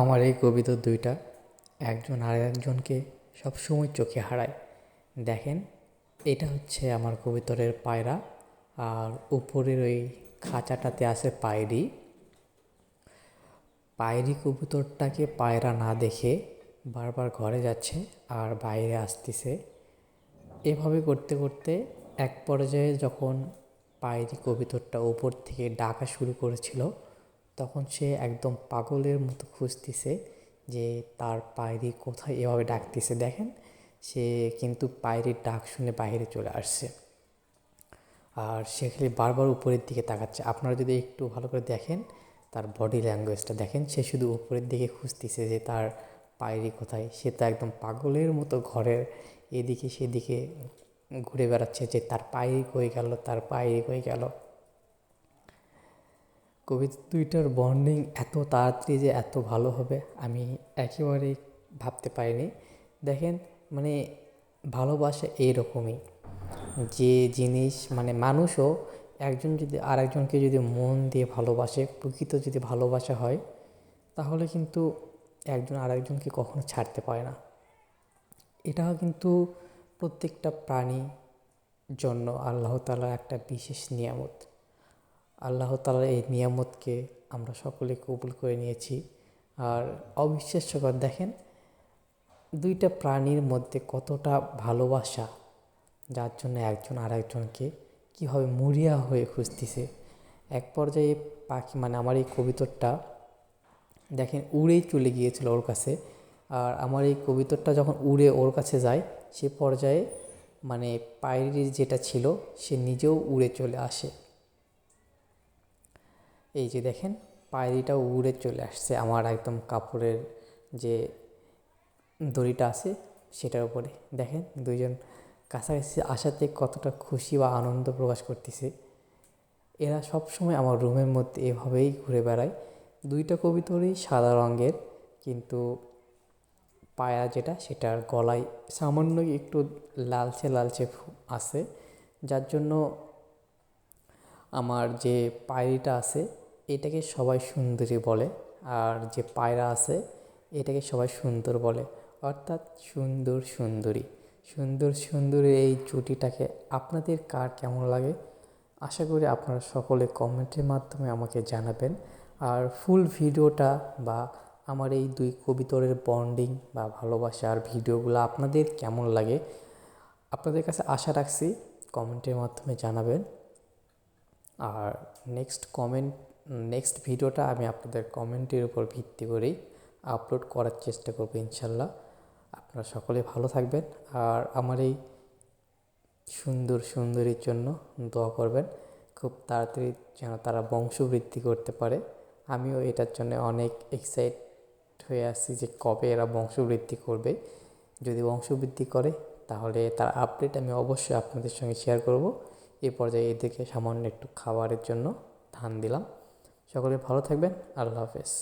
আমার এই কবিতা দুইটা একজন আর একজনকে সবসময় চোখে হারায়। দেখেন, এটা হচ্ছে আমার কবিতরের পায়রা, আর উপরের ওই খাঁচাটাতে আছে পায়রি। পায়রি কবুতরটাকে পায়রা না দেখে বারবার ঘরে যাচ্ছে আর বাইরে আসতেছে। এভাবে করতে করতে এক পর্যায়ে যখন পায়রি কবুতরটা উপর থেকে ডাকা শুরু করেছিল, তখন সে একদম পাগলের মতো খুঁজতেছে যে তার পায়রি কোথায় এভাবে ডাকতেছে। দেখেন, সে কিন্তু পায়রির ডাক শুনে বাইরে চলে আসছে আর সে খালি বারবার উপরের দিকে তাকাচ্ছে। আপনারা যদি একটু ভালো করে দেখেন, তার বডি ল্যাঙ্গুয়েজটা দেখেন, সে শুধু উপরের দিকে খুঁজতেছে যে তার পায়রি কোথায়। সে তো একদম পাগলের মতো ঘরের এদিকে সেদিকে ঘুরে বেড়াচ্ছে যে তার পায়রি কই গেল, তার পায়রি কই গেল। কবিতা দুইটার বন্ডিং এত তাড়াতাড়ি যে এত ভালো হবে আমি একেবারেই ভাবতে পারিনি। দেখেন, মানে ভালোবাসা এইরকমই, যে জিনিস মানে মানুষও একজন যদি আর একজনকে যদি মন দিয়ে ভালোবাসে, প্রকৃত যদি ভালোবাসা হয়, তাহলে কিন্তু একজন আর একজনকে কখনো ছাড়তে পারে না। এটাও কিন্তু প্রত্যেকটা প্রাণীর জন্য আল্লাহ তাআলার একটা বিশেষ নিয়ামত। আল্লাহ তাআলার এই নিয়ামতকে আমরা সকলে কবুল করে নিয়েছি। আর অবিশ্বাস্যকর, দেখেন দুইটা প্রাণীর মধ্যে কতটা ভালোবাসা, যার জন্য একজন আর একজনকে কীভাবে মরিয়া হয়ে খুঁজতেছে। এক পর্যায়ে পাখি মানে আমার এই কবুতরটা দেখেন উড়েই চলে গিয়েছিল ওর কাছে। আর আমার এই কবুতরটা যখন উড়ে ওর কাছে যায়, সে পর্যায়ে মানে পায়রির যেটা ছিল সে নিজেও উড়ে চলে আসে। এই যে দেখেন, পায়রিটাও উড়ে চলে আসছে আমার একদম কাপড়ের যে দড়িটা আছে সেটার উপরে। দেখেন দুইজন কাছাকাছি আসাতে কতটা খুশি বা আনন্দ প্রকাশ করতেছে। এরা সবসময় আমার রুমের মধ্যে এভাবেই ঘুরে বেড়ায়। দুইটা কবুতরই সাদা রঙের, কিন্তু পায়রা যেটা সেটার গলায় সামান্য একটু লালচে লালচে আছে, যার জন্য আমার যে পায়রিটা আছে এটাকে সবাই সুন্দরী বলে, আর যে পায়রা আছে এটাকে সবাই সুন্দর বলে, অর্থাৎ সুন্দর সুন্দরী। সুন্দর সুন্দরী এই জুটিটাকে আপনাদের কার কেমন লাগে? আশা করি আপনারা সকলে কমেন্টের মাধ্যমে আমাকে জানাবেন। আর ফুল ভিডিওটা বা আমার এই দুই কবিতরের বন্ডিং বা ভালোবাসার ভিডিওগুলো আপনাদের কেমন লাগে, আপনাদের কাছে আশা রাখছি কমেন্টের মাধ্যমে জানাবেন। আর নেক্সট ভিডিওটা আমি আপনাদের কমেন্টের উপর ভিত্তি করেই আপলোড করার চেষ্টা করব ইনশাল্লাহ। আপনারা সকলে ভালো থাকবেন আর আমার এই সুন্দর সুন্দরীর জন্য দোয়া করবেন, খুব তাড়াতাড়ি যেন তারা বংশবৃদ্ধি করতে পারে। আমিও এটার জন্য অনেক এক্সাইট হয়ে আসছি যে কবে এরা বংশবৃদ্ধি করবে। যদি বংশবৃদ্ধি করে তাহলে তার আপডেট আমি অবশ্যই আপনাদের সঙ্গে শেয়ার করব। এই পর্যায়ে এদেরকে সামান্য একটু খাবারের জন্য ধান দিলাম। সকলে ভালো থাকবেন। আল্লাহ হাফেজ।